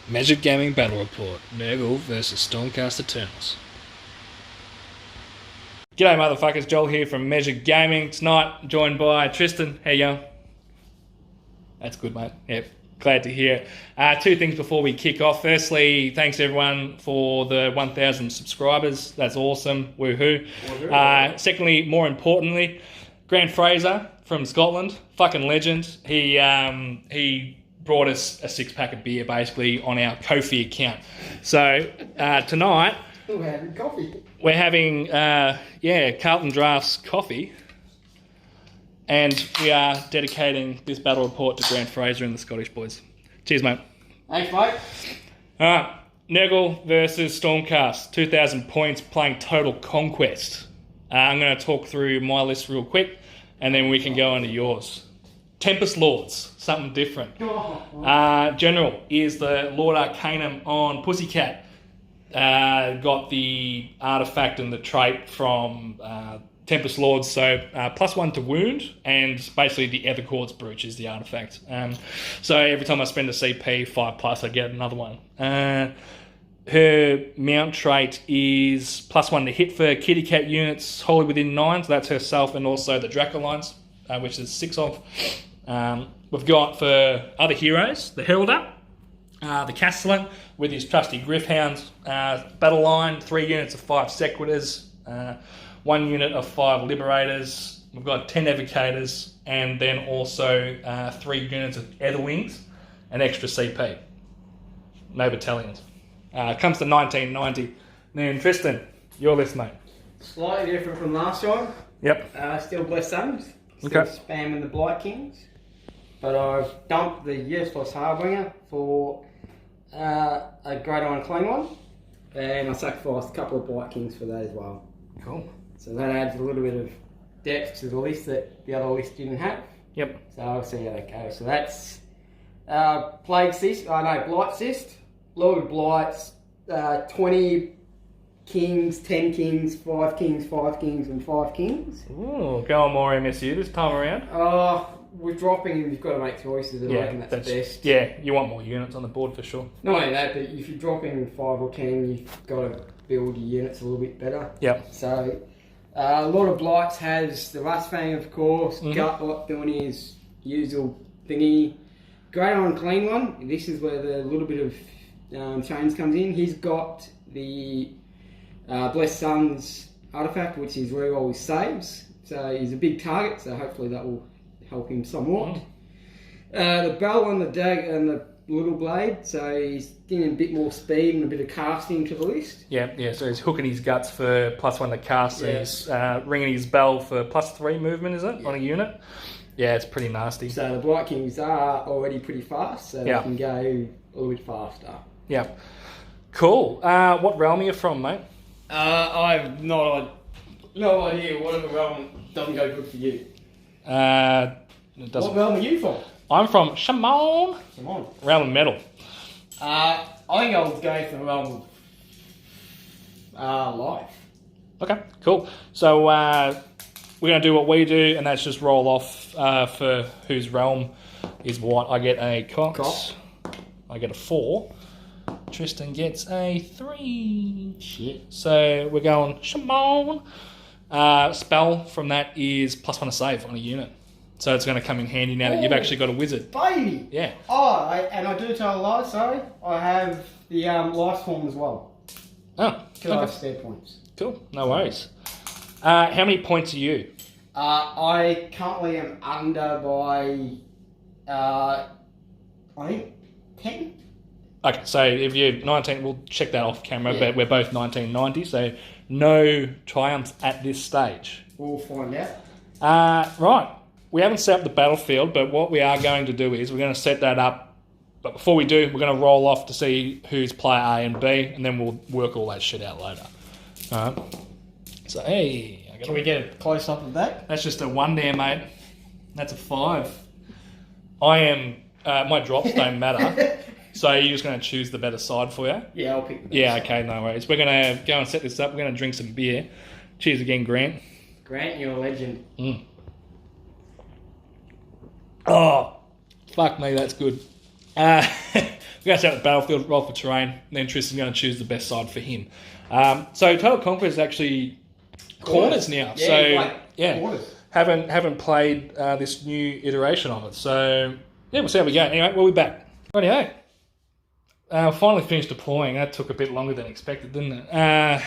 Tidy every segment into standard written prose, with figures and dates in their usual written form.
Measured Gaming Battle Report, Nurgle versus Stormcast Eternals. G'day motherfuckers, Joel here from Measured Gaming. Tonight, joined by Tristan. How you going? That's good, mate. Yep, glad to hear. Two things before we kick off. Firstly, thanks everyone for the 1,000 subscribers. That's awesome. Woohoo. Secondly, more importantly, Grant Fraser from Scotland, fucking legend. He brought us a 6-pack of beer basically on our Ko-fi account. So tonight we're having coffee. We're having Carlton Draughts coffee, and we are dedicating this battle report to Grant Fraser and the Scottish boys. Cheers, mate. Thanks, mate. All right, Nurgle versus Stormcast, 2,000 points, playing total conquest. I'm going to talk through my list real quick, and then we can go into yours. Tempest Lords, something different. General is the Lord Arcanum on Pussycat. Got the artifact and the trait from Tempest Lords, so +1 to wound, and basically the Etherchord's Brooch is the artifact. So every time I spend a CP 5+, I get another one. Her mount trait is +1 to hit for kitty cat units wholly within 9, so that's herself and also the Dracolines, which is 6 of. We've got for other heroes, the Heralder, the Castellan with his trusty Griffhound, battle line, 3 units of 5 Sequitors, 1 unit of 5 Liberators, we've got 10 Evocators, and then also 3 units of Etherwings and extra CP. No battalions. Comes to 1990. Then Tristan, your list, mate. Slightly different from last time. Yep. Still Blessed Suns. Still Okay. spamming the Blight Kings. But I've dumped the Useless Harbinger for a Great Iron Clean one. And I sacrificed a couple of Blight Kings for that as well. Cool. So that adds a little bit of depth to the list that the other list didn't have. Yep. So I'll see how that goes. So that's Plague Cyst, Blight Cyst, Lord of Blights, 20 Kings, 10 Kings, 5 Kings, 5 Kings, and 5 Kings. Ooh, going more MSU this time around. With dropping, you've got to make choices. I reckon that's best. Yeah, you want more units on the board for sure. Not only that, but if you're dropping 5 or 10, you've got to build your units a little bit better. Yep. So, Lord of Blights has the Rust Fang, of course, Gut doing his usual thingy. Great Iron Clean one, this is where the little bit of change comes in. He's got the Blessed Suns artifact, which is reroll his saves. So he's a big target, so hopefully that will help him somewhat. The Bell and the Dag and the Little Blade, so he's getting a bit more speed and a bit of casting to the list. Yeah, so he's hooking his guts for +1 to cast, and he's ringing his bell for +3 movement, is it, on a unit? Yeah, it's pretty nasty. So the Blight Kings are already pretty fast, so they can go a little bit faster. Yeah. Cool. What realm are you from, mate? I have no idea what in the realm doesn't go good for you. It doesn't. What realm are you from? I'm from Shimon. Realm of Metal. I think I was going for the realm of life. Okay, cool. So we're going to do what we do, and that's just roll off for whose realm is what. I get a Cox. I get a 4. Tristan gets a 3. Shit. So we're going Shimon. Spell from that is +1 to save on a unit. So it's going to come in handy now that you've actually got a wizard. Baby! Yeah. And I do tell a lie, sorry. I have the life form as well. Oh, Because I have spare points. Cool, no worries. How many points are you? I currently am under by, I think, 10? Okay, so if you're 19, we'll check that off camera, but we're both 1990, so no triumphs at this stage. We'll find out. Right, we haven't set up the battlefield, but what we are going to do is we're going to set that up. But before we do, we're going to roll off to see who's player A and B, and then we'll work all that shit out later. All right. So, hey. Can we get a close-up of that? That's just a 1 there, mate. That's a 5. I am... my drops don't matter. So you're just going to choose the better side for you? Yeah, I'll pick the better side. Okay, no worries. We're going to go and set this up. We're going to drink some beer. Cheers again, Grant. Grant, you're a legend. Oh, fuck me, that's good. we go out the battlefield, roll for terrain, and then Tristan's going to choose the best side for him. So Total Conquest is actually corners now. Yeah, So yeah, corners. haven't played this new iteration of it. So yeah, we'll see how we go. Anyway, we'll be back. Rightio. Finally finished deploying. That took a bit longer than expected, didn't it?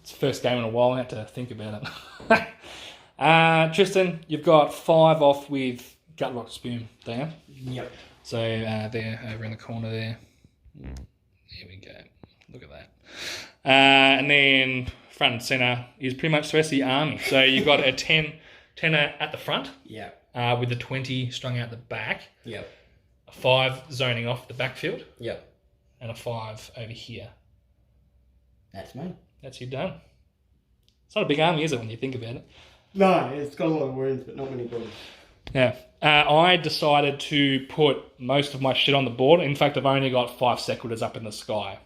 It's the first game in a while. I had to think about it. Tristan, you've got 5 off with Gut Rock Spume there. Yep. So there, over in the corner there. There we go. Look at that. And then front and centre is pretty much the rest of the army. So you've got a 10 at the front. Yeah. With a 20 strung out the back. Yep. A 5 zoning off the backfield. Yep. And a 5 over here. That's me. That's you done. It's not a big army, is it, when you think about it? No, it's got a lot of wounds, but not many bodies. Yeah. I decided to put most of my shit on the board. In fact, I've only got 5 sequitors up in the sky.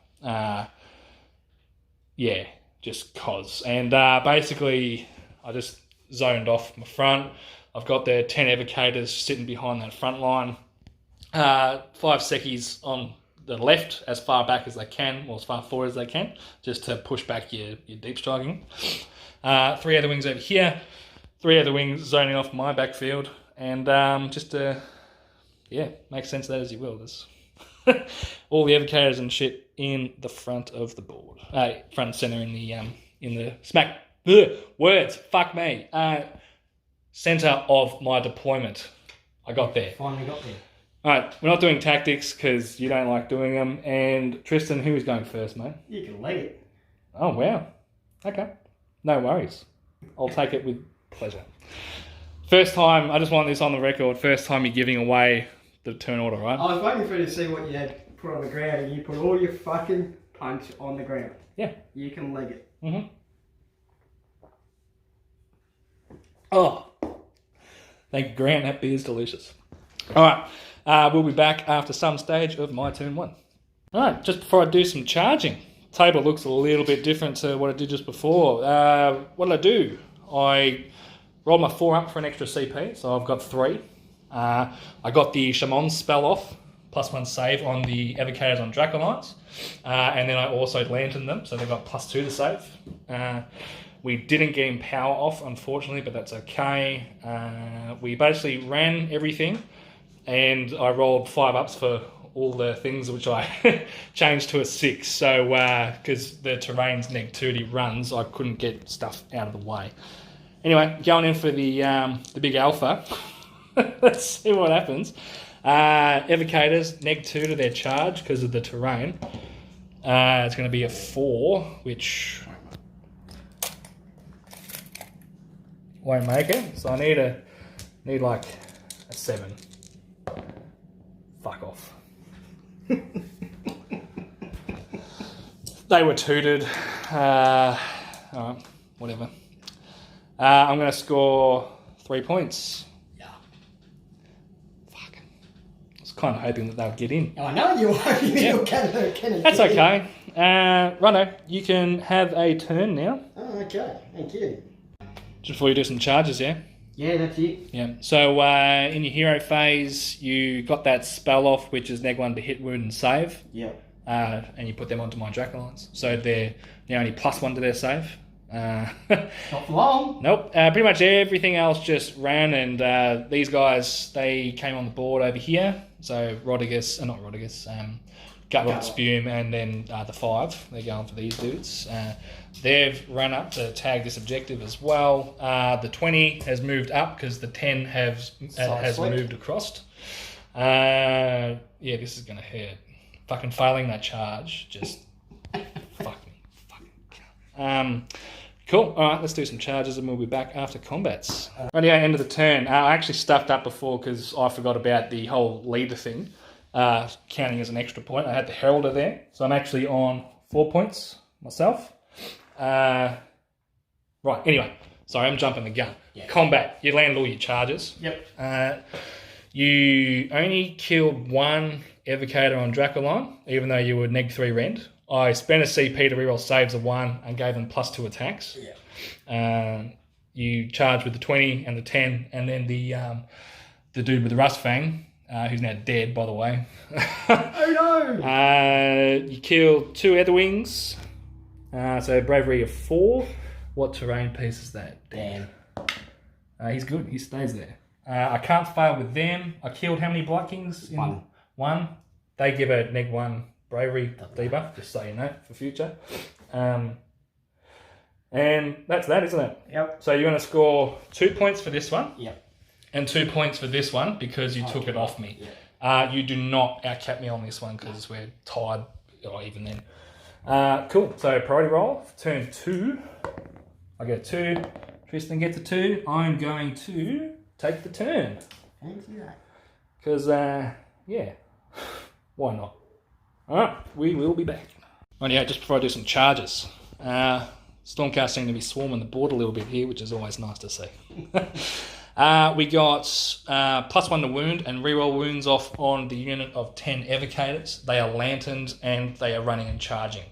Yeah, just cause. And basically, I just zoned off my front. I've got the 10 evocators sitting behind that front line. 5 secchies on the left as far back as they can, or as far forward as they can, just to push back your deep striking. 3 other wings over here. 3 other wings zoning off my backfield. And just to, make sense of that as you will. There's all the evocators and shit in the front of the board. Front and centre in the smack. Words. Fuck me. Centre of my deployment. I got there. Finally got there. Alright, we're not doing tactics because you don't like doing them. And Tristan, who is going first, mate? You can leg it. Oh, wow. Okay. No worries. I'll take it with pleasure. First time, I just want this on the record, first time you're giving away the turn order, right? I was waiting for you to see what you had put on the ground, and you put all your fucking punch on the ground. Yeah. You can leg it. Mm-hmm. Oh. Thank you, Grant. That beer is delicious. Alright. We'll be back after some stage of my turn 1. Alright, just before I do some charging. Table looks a little bit different to what I did just before. What did I do? I rolled my 4 up for an extra CP, so I've got 3. I got the Shaman spell off, +1 save on the Evocators on Dracolines. And then I also lanterned them, so they've got +2 to save. We didn't get him power off, unfortunately, but that's okay. We basically ran everything, and I rolled 5 ups for all the things which I changed to a 6. So, because the terrain's negativity runs, I couldn't get stuff out of the way. Anyway, going in for the big alpha. Let's see what happens. Evocators, -2 to their charge because of the terrain. It's going to be a 4, which won't make it. So I need like a 7. Fuck off. They were tooted. Alright, whatever. I'm going to score 3 points. Yeah. Fuck. I was kind of hoping that they would get in. I know you are. You can. That's okay. Rano, you can have a turn now. Oh, okay. Thank you. Just before you do some charges, yeah? Yeah, that's it. Yeah. So in your hero phase, you got that spell off, which is -1 to hit, wound, and save. Yeah. And you put them onto my Dracolines. So they're only +1 to their save. Not for long. Nope. Pretty much everything else just ran, and these guys, they came on the board over here. So Gutrot Spume, and then the 5. They're going for these dudes. They've run up to tag this objective as well. The 20 has moved up because the 10 has moved across. Yeah, this is going to hurt. Fucking failing that charge, just fuck me. Fucking cool. All right, let's do some charges and we'll be back after combats. Right, yeah, end of the turn. I actually stuffed up before because I forgot about the whole leader thing, counting as an extra point. I had the Heralder there, so I'm actually on 4 points myself. Right, anyway, sorry, I'm jumping the gun. Yeah. Combat, you land all your charges. Yep. You only killed 1 Evocator on Dracoline, even though you were -3 rend. I spent a CP to reroll saves of 1 and gave them +2 attacks. Yeah. You charged with the 20 and the 10, and then the dude with the Rust Fang, who's now dead, by the way. Oh no! You killed 2 Etherwings. So bravery of 4. What terrain piece is that? Damn. He's good. He stays there. I can't fail with them. I killed how many Blight Kings? One. They give a -1 bravery debuff, just so you know, for future. And that's that, isn't it? Yep. So you're going to score 2 points for this one. Yep. And 2 points for this one because you took it off me. Yeah. You do not outcap me on this one because we're tied, or even then. Cool. So priority roll, turn 2. I get 2. Tristan gets a 2. I'm going to take the turn. Thank you. Because, yeah, why not? All right, we will be back. Oh yeah, just before I do some charges. Stormcast seem to be swarming the board a little bit here, which is always nice to see. We got +1 to wound and reroll wounds off on the unit of 10 evocators. They are lanterned and they are running and charging.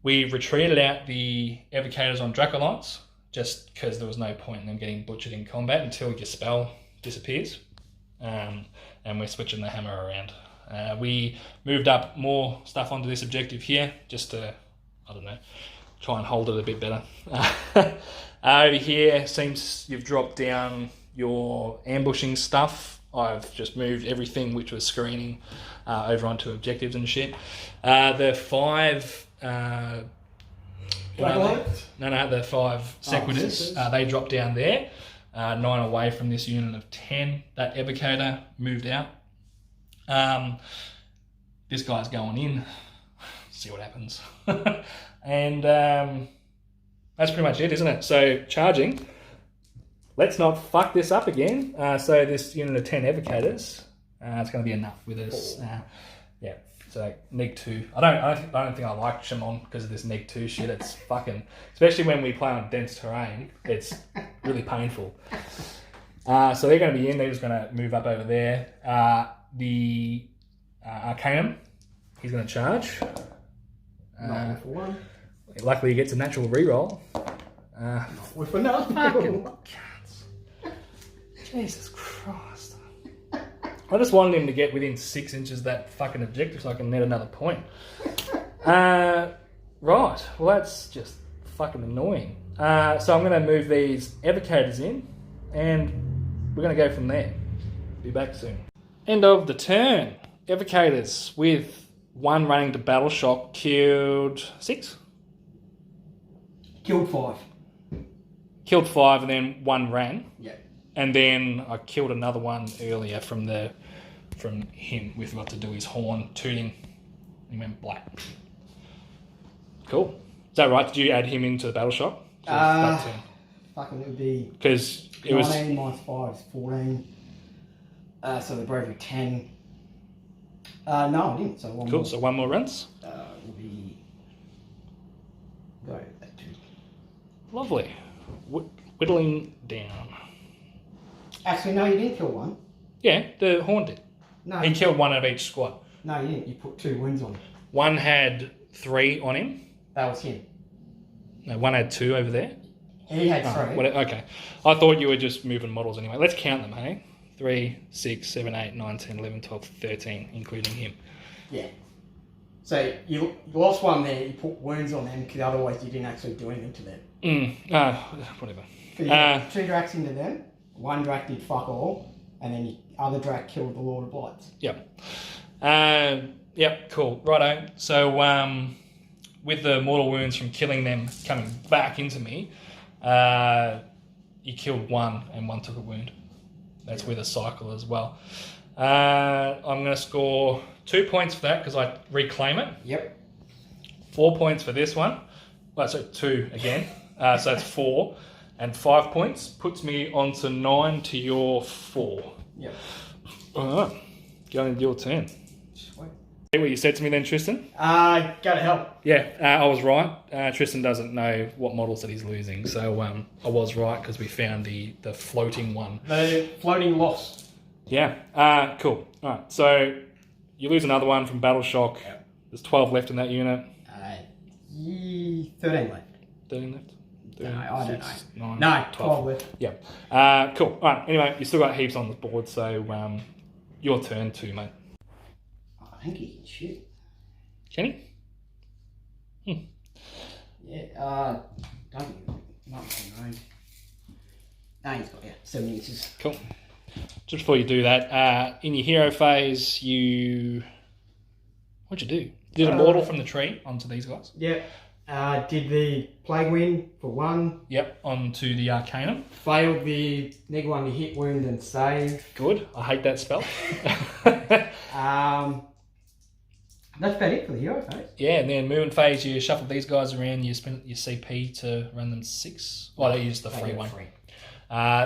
We retreated out the evocators on Dracolites just because there was no point in them getting butchered in combat until your spell disappears. And we're switching the hammer around. We moved up more stuff onto this objective here just to, I don't know, try and hold it a bit better. Over here, seems you've dropped down your ambushing stuff. I've just moved everything which was screening over onto objectives and shit. The 5... the 5 Sequitors, they dropped down there. 9 away from this unit of 10. That Evocator moved out. This guy's going in. See what happens. And that's pretty much it, isn't it? So charging. Let's not fuck this up again. So this unit of 10 Evocators, it's going to be enough with us. Yeah. So neg 2. I don't think I like Shimon because of this neg 2 shit. It's fucking, especially when we play on dense terrain. It's really painful. So they're going to be in. They're just going to move up over there. The Arcanum, he's going to charge. Not with 1. Luckily, he gets a natural reroll. Not with another. Fucking Jesus Christ. I just wanted him to get within 6 inches of that fucking objective so I can net another point. Right. Well, that's just fucking annoying. So I'm going to move these Evocators in, and we're going to go from there. Be back soon. End of the turn. Evocators with 1 running to Battle Shock killed 6? Killed 5. Killed 5 and then 1 ran. Yeah. And then I killed another one earlier from him with what to do his horn tooting. He went black. Cool. Is that right? Did you add him into the battle shock? Fucking it would be because it 19 was minus 5 is 14. So the bravery 10. No, I didn't. So 1 cool. more. So 1 more runs. Will be go back to. Lovely. Whittling down. Actually, no, you didn't kill 1. Yeah, the horn did. No, he killed 1 of each squad. No, you didn't. You put 2 wounds on him. 1 had 3 on him. That was him. No, 1 had 2 over there. He had 3. Okay. I thought you were just moving models anyway. Let's count them, hey? 3, 6, 7, 8, 9, 10, 11, 12, 13, including him. Yeah. So you lost 1 there, you put wounds on them because otherwise you didn't actually do anything to them. Whatever. So you got 2 Dracs into them, 1 Drac did fuck all, and then the other Drac killed the Lord of Blights. Yep. Yep, cool. Righto. So with the mortal wounds from killing them coming back into me, you killed 1 and 1 took a wound. That's with a cycle as well. I'm going to score 2 points for that because I reclaim it. Yep. 4 points for this one. Well, so 2 again. So that's 4. And 5 points puts me onto 9 to your 4. Yep. All right. Going into your turn. Sweet. See what you said to me then, Tristan? Go to hell. Yeah, I was right. Tristan doesn't know what models that he's losing, so I was right because we found the floating one. The floating loss. Yeah, cool. All right, so you lose another one from Battle Shock. Yep. There's 12 left in that unit. 13 left. 13 left? No, I don't six, know. nine, No, 12 left. Yeah. Cool. All right. Anyway, you still got heaps on the board, so your turn too, mate. I think he can shoot. Can he? Yeah. Don't not in range. No, he's got 7 inches. Cool. Just before you do that, in your hero phase, what'd you do? Did a mortal from the tree onto these guys? Yep. Did the Plague Wind for 1. Yep, onto the Arcanum. Failed the -1 to hit, wound, and save. Good. I hate that spell. That's about it for the hero phase. Yeah, and then movement phase, you shuffle these guys around, you spend your CP to run them 6. Well, they use the free one.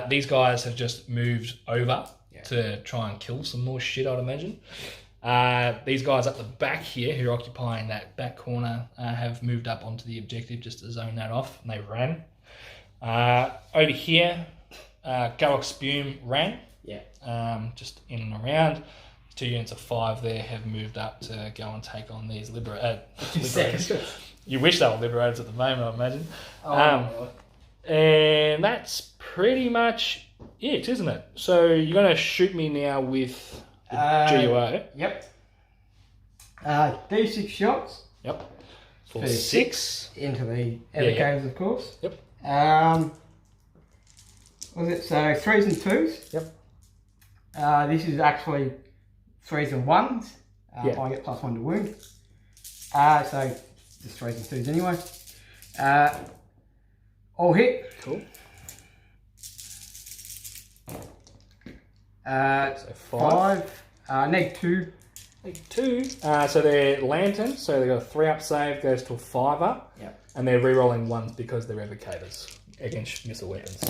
These guys have just moved over to try and kill some more shit, I'd imagine. These guys up the back here, who are occupying that back corner, have moved up onto the objective just to zone that off, and they ran. Over here, Gallox Spume ran. Yeah. Just in and around. 2 units of 5 there have moved up to go and take on these liberators. You wish they were liberators at the moment, I imagine. And that's pretty much it, isn't it? So you're going to shoot me now with the GUO. Yep. D6 shots. Yep. For 6. Into the evocators, of course. Yep. Was it so 3s and 2s? Yep. This is actually 3s and 1s. I get +1 to wound. So just 3s and 2s anyway. All hit. Cool. So 5. -2. -2. So they're lanterns, so they got a 3-up save, goes to a 5-up. Yep. And they're re-rolling 1s because they're evocators against missile weapons.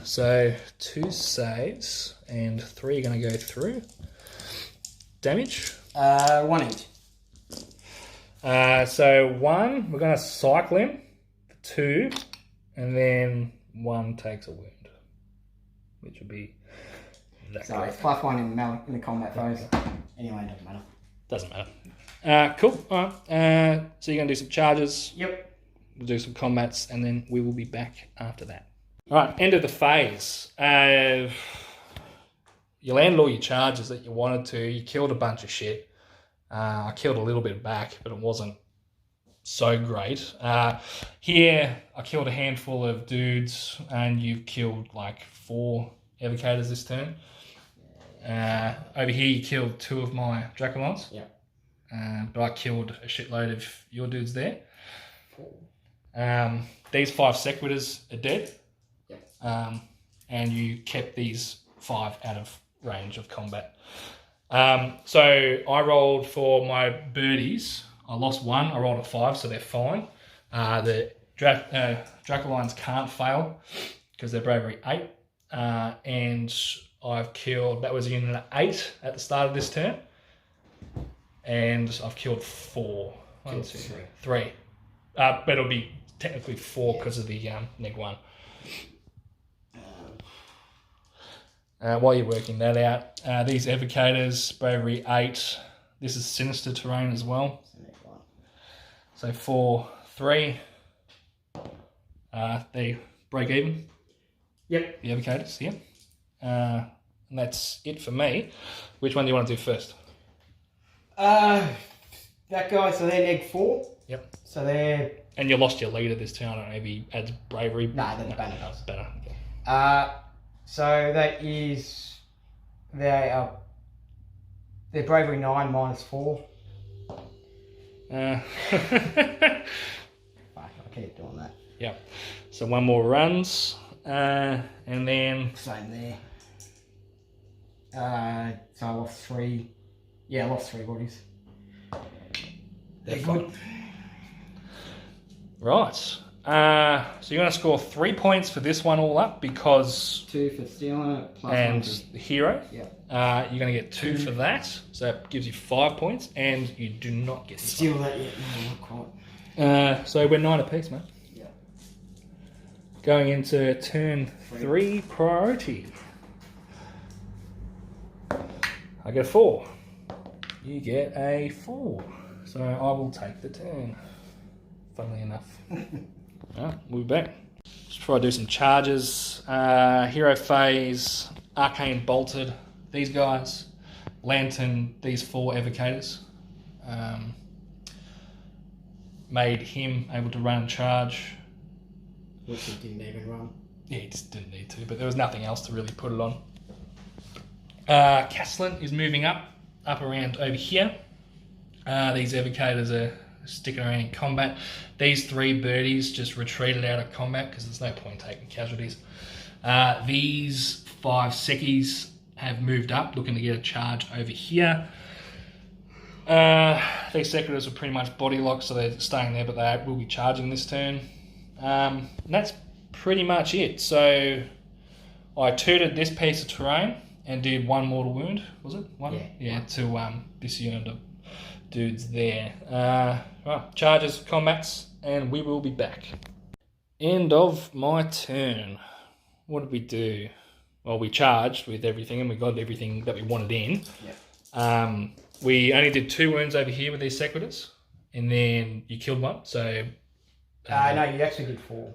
So 2 saves and 3 are going to go through. Damage? 1 each. So 1, we're going to cycle him for 2, and then 1 takes a wound, which will be that. So it's +1 in the combat phase. Anyway, it doesn't matter. Doesn't matter. Cool. All right. So you're going to do some charges. Yep. We'll do some combats, and then we will be back after that. All right, end of the phase. You landed all your charges that you wanted to. You killed a bunch of shit. I killed a little bit back, but it wasn't so great. Here, I killed a handful of dudes, and you've killed like 4 evocators this turn. Over here, you killed 2 of my Dracolons. Yeah. But I killed a shitload of your dudes there. These 5 Sequitors are dead. And you kept these 5 out of range of combat. So I rolled for my birdies. I lost 1. I rolled a 5, so they're fine. The Dracolines can't fail because they're bravery 8. And I've killed, that was a unit of 8 at the start of this turn. And I've killed 4. 1, 2, 3. But it'll be technically 4 because of the -1. While you're working that out, these evocators, bravery 8. This is sinister terrain as well. So 4, 3. They break even. Yep. The evocators, yeah. And that's it for me. Which one do you want to do first? That guy, so they're neg 4. Yep. So they're... And you lost your leader this turn. I don't know if he adds bravery. No, then the banner does. Banner, okay. So that is... They're bravery 9 -4. Fuck, I keep doing that. Yep. So 1 more runs. And then... Same there. So I lost 3. Yeah, I lost 3 bodies. They're good. Right. So you're going to score 3 points for this one all up because... 2 for stealing it, plus and 1 the hero. Yeah. You're going to get 2 for that. So that gives you 5 points. And you do not get... Steal that yet? No, not quite. So we're 9 apiece, mate. Yeah. Going into turn 3 priority. I get a 4. You get a 4. So I will take the turn. Funnily enough. We'll be back. Just before I do some charges, hero phase, arcane bolted, these guys, lantern, these 4 evocators. Made him able to run and charge. Which he didn't even run. Yeah, he just didn't need to, but there was nothing else to really put it on. Castellan is moving up around over here. These evocators are sticking around in combat. These 3 birdies just retreated out of combat because there's no point taking casualties. These 5 seckies have moved up, looking to get a charge over here. These secretors are pretty much body locked, so they're staying there, but they will be charging this turn. And that's pretty much it. So I tooted this piece of terrain and did 1 mortal wound. Was it? 1? Yeah, to this unit of dudes there. Right, charges, combats, and we will be back. End of my turn. What did we do? Well, we charged with everything and we got everything that we wanted in. Yeah. We only did 2 wounds over here with these sequitors, and then you killed 1. So no, you actually did 4.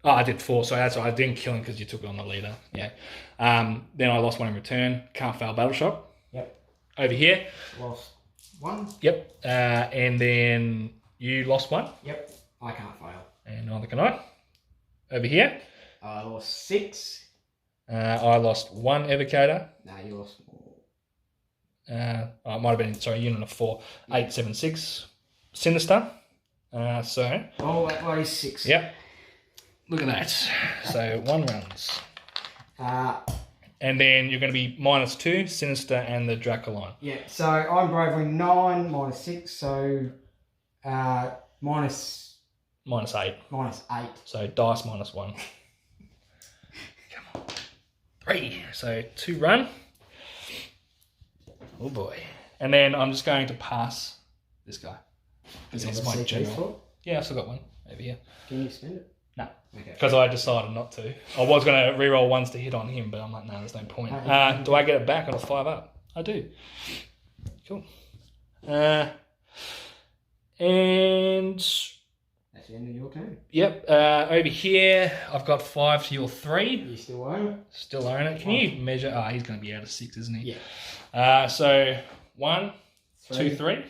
Oh, I did 4. So that's why I didn't kill him because you took it on the leader. Yeah. Then I lost 1 in return. Can't fail battle shot. Yep. Over here. Lost 1. Yep. And then you lost 1. Yep. I can't fail. And neither can I. Over here. I lost 6. I lost 1 evocator. No, you lost more. It might have been, sorry, unit of 4. 8, 7, 6. Sinister. So. Oh, what is 6? Yep. Look at that. So 1 runs. And then you're going to be -2, Sinister and the Dracoline. Yeah, so I'm bravery 9, -6, so minus... -8. -8. So dice -1. Come on. 3. So 2 run. Oh boy. And then I'm just going to pass this guy. Because he's my general. Yeah, I've still got 1 over here. Can you spend it? No. Okay. Because I decided not to. I was going to reroll 1s to hit on him, but I'm like, no, there's no point. Do I get it back on a 5-up? I do. Cool. And... That's the end of your turn. Yep. Over here, I've got 5 to your 3. You still own it? Still own it. Can you measure? Oh, he's going to be out of 6, isn't he? Yeah. So 1, 2, 3.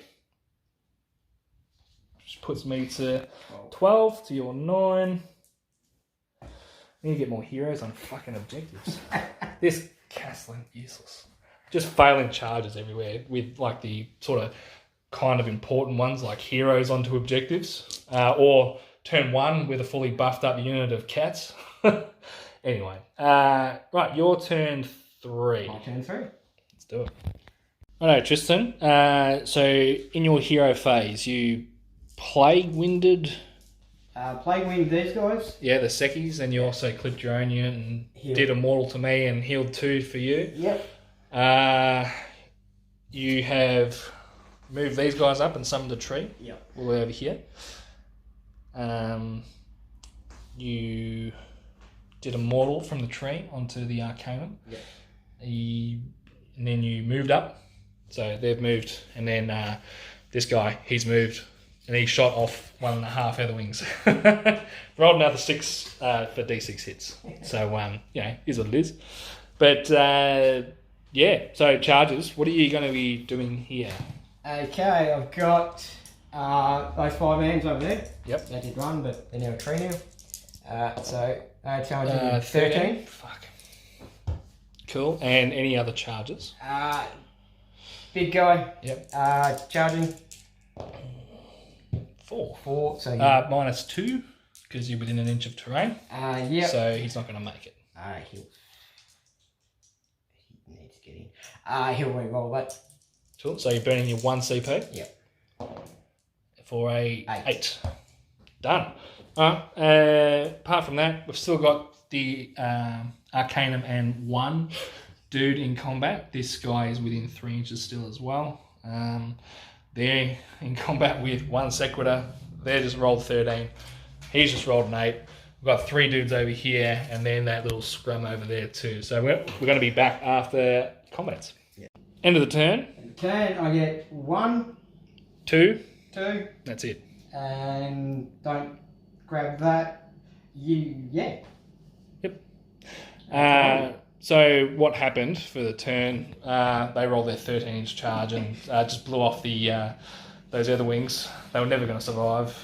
Which puts me to 12 to your 9. I need to get more heroes on fucking objectives. This Castellan, useless. Just failing charges everywhere with like the sort of kind of important ones like heroes onto objectives. Or turn 1 with a fully buffed up unit of cats. Anyway. Right, your turn 3. My turn 3. Let's do it. Alright, Tristan. So in your hero phase, you plague winded... Plague wind these guys. Yeah, the seckies, and you also clipped your own unit and did a mortal to me and healed 2 for you. Yep. You have moved these guys up and summoned a tree. Yep. All the way over here. You did a mortal from the tree onto the Arcanum. Yep. And then you moved up. So they've moved, and then this guy, he's moved. And he shot off 1.5 feather wings. Rolled another 6 for D6 hits. So, is what it is. But, yeah, so charges. What are you going to be doing here? Okay, I've got those 5 hands over there. Yep. They did run, but they're now a tree now. So, charging 13. Fuck. Cool. And any other charges? Big guy. Yep. Charging. 4. So -2, because you're within an inch of terrain. Yep. So he's not going to make it. He needs to get in. He'll re-roll that. Cool. So you're burning your 1 CP. Yep. For a 8. Done. Apart from that, we've still got the Arcanum and 1 dude in combat. This guy is within 3 inches still as well. They're in combat with 1 Sequitur. They just rolled 13. He's just rolled an 8. We've got 3 dudes over here, and then that little scrum over there too. So we're going to be back after combats. Yeah. End of the turn. Okay, I get 1, 2. 2. That's it. And don't grab that. Yeah. Yep. So what happened for the turn? They rolled their 13-inch charge and just blew off those other wings. They were never going to survive.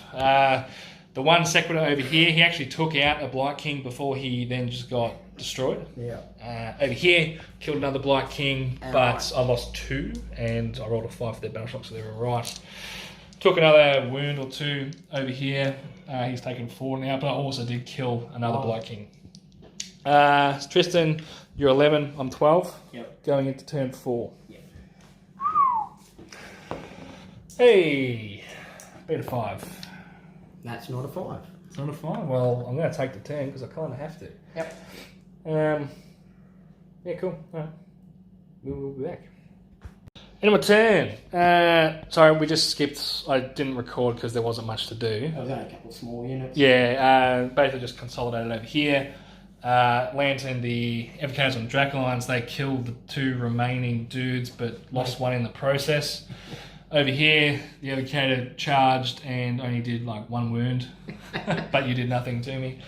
The one Sequitur over here, he actually took out a Blight King before he then just got destroyed. Yeah. Over here, killed another Blight King, but I lost 2, and I rolled a 5 for their battle shock, so they were right. Took another wound or 2 over here. He's taken 4 now, but I also did kill another Blight King. Tristan, you're 11, I'm 12. Yep. Going into turn 4. Yep. Hey, beat a 5. That's not a 5. It's not a 5. Well, I'm going to take the 10 because I kind of have to. Yep. Yeah, cool. All right. We'll be back. End of my turn. Sorry, we just skipped. I didn't record because there wasn't much to do. There was only a couple of small units. Yeah, basically just consolidated over here. Lantern the Evocators on Dracolines. They killed the 2 remaining dudes, but lost 1 in the process. Over here, the Evocator charged and only did like 1 wound, but you did nothing to me.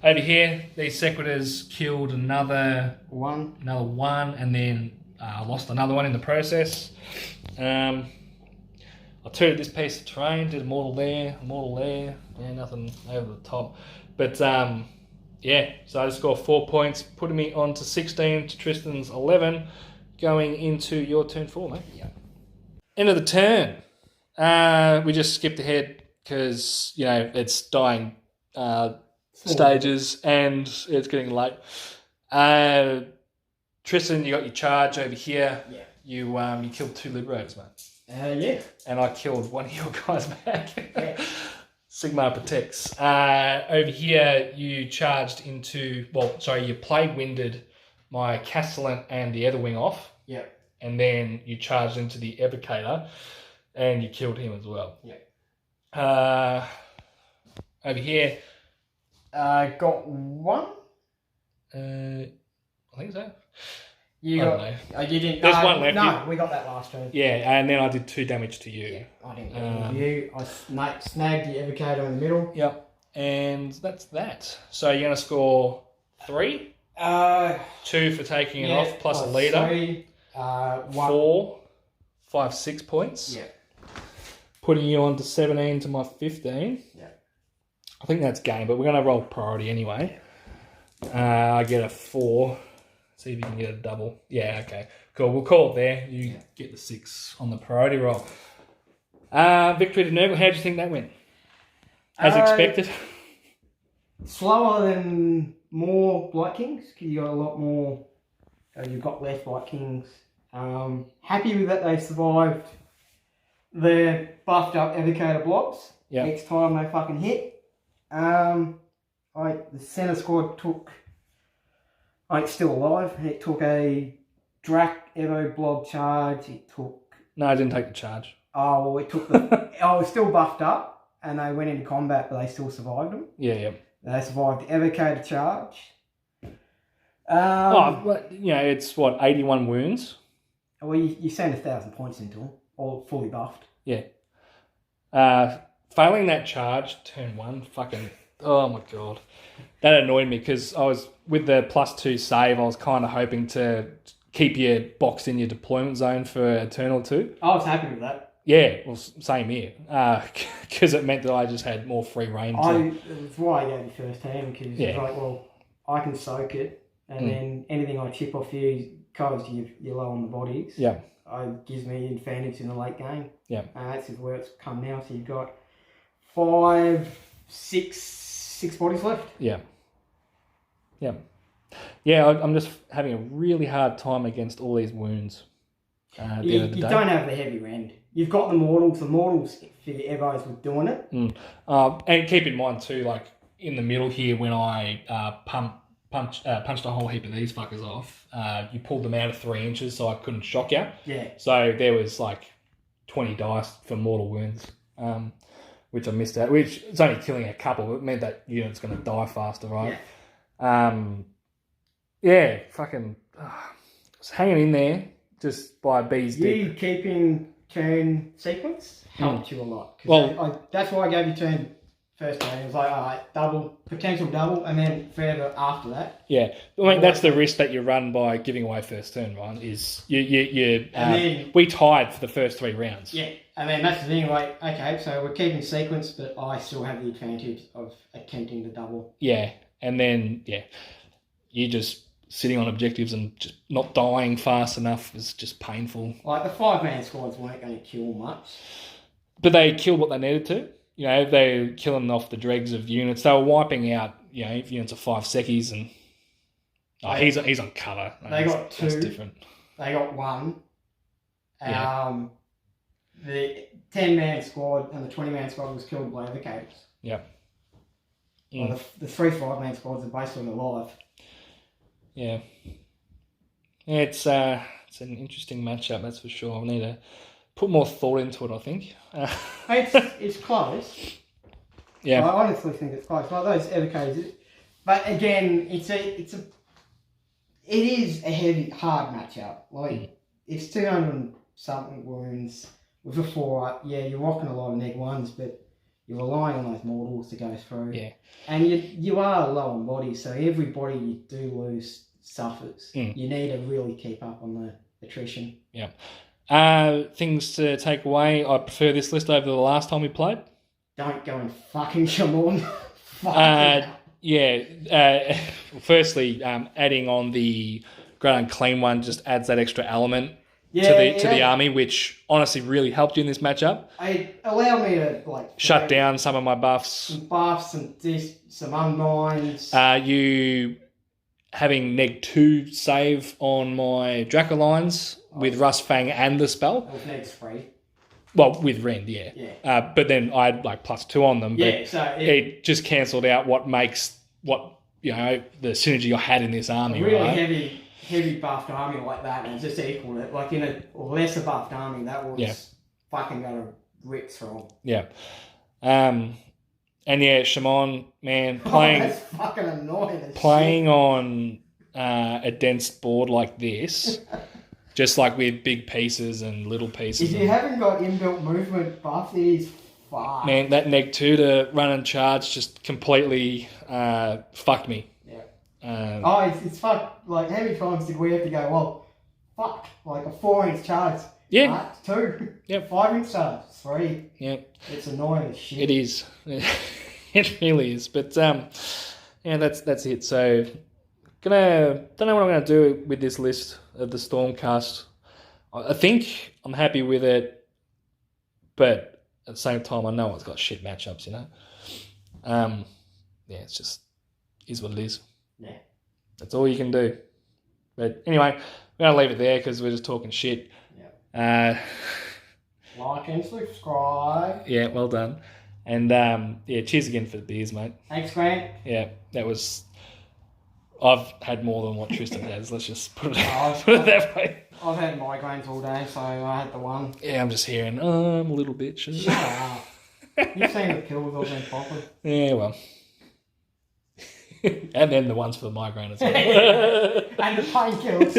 Over here, these Sequiturs killed another one, and then lost another 1 in the process. I turned this piece of terrain, did a mortal there, yeah, nothing over the top. But yeah, so I just scored 4 points, putting me on to 16 to Tristan's 11, going into your turn 4, mate. Yeah. End of the turn. We just skipped ahead because, it's dying stages and it's getting late. Tristan, you got your charge over here. Yeah. You killed 2 Liberators, mate. Yeah. And I killed one of your guys back. Yeah. Sigmar protects. Over here, you charged into... you plague-winded my Castellan and the Etherwing off. Yeah. And then you charged into the Evocator and you killed him as well. Yeah. Over here... got 1? I think so. You didn't. There's 1 left. No, we got that last turn. Yeah, and then I did 2 damage to you. Yeah, I didn't get any of you. I snagged the Evocator in the middle. Yep. And that's that. So you're going to score 3? 2 for taking it off, plus a leader. 3. 4, 5, 6 points. Yeah. Putting you on to 17 to my 15. Yeah. I think that's game, but we're going to roll priority anyway. I get a 4. See if you can get a double. Yeah, okay. Cool. We'll call it there. You get the 6 on the priority roll. Victory to Nurgle. How do you think that went? As expected? Slower than more Blight Kings, because you got a lot more... you've got less Blight Kings. Happy with that they survived the buffed up Evocator blocks. Yep. Next time they fucking hit. The centre squad took... it's still alive. It took a Drac Evo blob charge. It took... No, I didn't take the charge. Oh, well, it took the... it was still buffed up, and they went into combat, but they still survived them. Yeah. They survived the Evocator charge. It's 81 wounds. Well, you send 1,000 points into them, all fully buffed. Yeah. Failing that charge, turn 1, fucking... Oh, my God. That annoyed me because I was... With the +2 save, I was kind of hoping to keep you boxed in your deployment zone for a turn or 2. I was happy with that. Yeah, well, same here. Because it meant that I just had more free reign. That's why I gave you first hand, because it's like, well, I can soak it, and then anything I chip off you covers you're low on the bodies. Yeah. It gives me advantage in the late game. Yeah. That's where it's come now. So you've got 5, 6 bodies left. Yeah. Yeah. Yeah, I'm just having a really hard time against all these wounds. At the end of the day. You don't have the heavy rend. You've got the mortals. The mortals for your Evos were doing it. And keep in mind too, like in the middle here, when I punched a whole heap of these fuckers off, you pulled them out of 3 inches, so I couldn't shock you. Yeah. So there was like 20 dice for mortal wounds, which I missed out. Which it's only killing a couple, but it meant that unit's going to die faster, right? Yeah. Fucking was hanging in there just by a bee's dick. You keeping turn sequence helped you a lot. Well, that's why I gave you turn first game, it was like, all right, double, potential double, and then further after that. Yeah, I mean that's the risk that you run by giving away first turn, right? Is we tied for the first 3 rounds. Yeah, and then that's the thing. Like, okay, so we're keeping sequence, but I still have the advantage of attempting the double. Yeah, and then you just sitting on objectives and just not dying fast enough is just painful. Like the 5-man squads weren't going to kill much, but they killed what they needed to. You know, they were killing off the dregs of units. They were wiping out, you know, units of 5 secchies and... he's on cover. They got 2. That's different. They got 1. The 10-man squad and the 20-man squad was killed by overcapes. Yep. Well, the 3 5-man squads are basically alive. Yeah. It's an interesting matchup, that's for sure. I need to put more thought into it, I think. It's close. Yeah. I honestly think it's close. Like those evocates, but again, it is a heavy, hard matchup. Like it's 200 and something wounds with a 4-up. Yeah, you're rocking a lot of neg 1s, but you're relying on those mortals to go through. Yeah. And you are low on body, so every body you do lose suffers. You need to really keep up on the attrition. Yeah. Things to take away. I prefer this list over the last time we played. Don't go and fucking Shamon. Firstly, adding on the Great Unclean one just adds that extra element to the army, which honestly really helped you in this matchup. It allowed me to shut down some of my buffs. Some buffs and some unbinds. You having neg 2 save on my Dracolines with Rust Fang and the spell. It was neg 3. Well, with Rend, yeah. But then I had +2 on them. Yeah, but so it just cancelled out what the synergy I had in this army. A really right? heavy buffed army like that, and just equaled it. Like in a lesser buffed army, that was fucking gonna rip through. Yeah. And yeah, Shimon, man, playing that's fucking annoying. Playing on a dense board like this, just like with big pieces and little pieces. If you haven't got inbuilt movement buff, it is fucked. Man, that neg 2 to run and charge just completely fucked me. Yeah. It's fucked. Like, how many times did we have to go, well, fuck, like a 4-inch charge. Yeah. 2. Yep. 5-inch charge. 3. Yeah. It's annoying as shit. It is. It really is. But that's it. So don't know what I'm gonna do with this list of the Stormcast. I think I'm happy with it, but at the same time I know it's got shit matchups, you know. It's just is what it is. Yeah. That's all you can do. But anyway, we're gonna leave it there because we're just talking shit. Yeah. Like and subscribe. Yeah, well done. And cheers again for the beers, mate. Thanks, Grant. Yeah, that was. I've had more than what Tristan has. Let's just put it that way. I've had migraines all day, so I had the one. Yeah, I'm just hearing, I'm a little bitch. Shut up. You've seen the pills I've been popping. Yeah, well. And then the ones for the migraine as well. And the painkillers.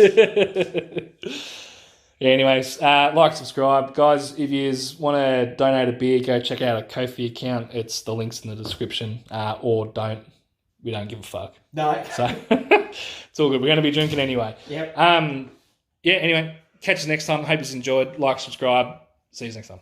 Yeah, anyways, like, subscribe. Guys, if you want to donate a beer, go check out a Ko-fi account. It's the links in the description. Or don't. We don't give a fuck. No. So, it's all good. We're going to be drinking anyway. Yep. Anyway, catch us next time. Hope you enjoyed. Like, subscribe. See you next time.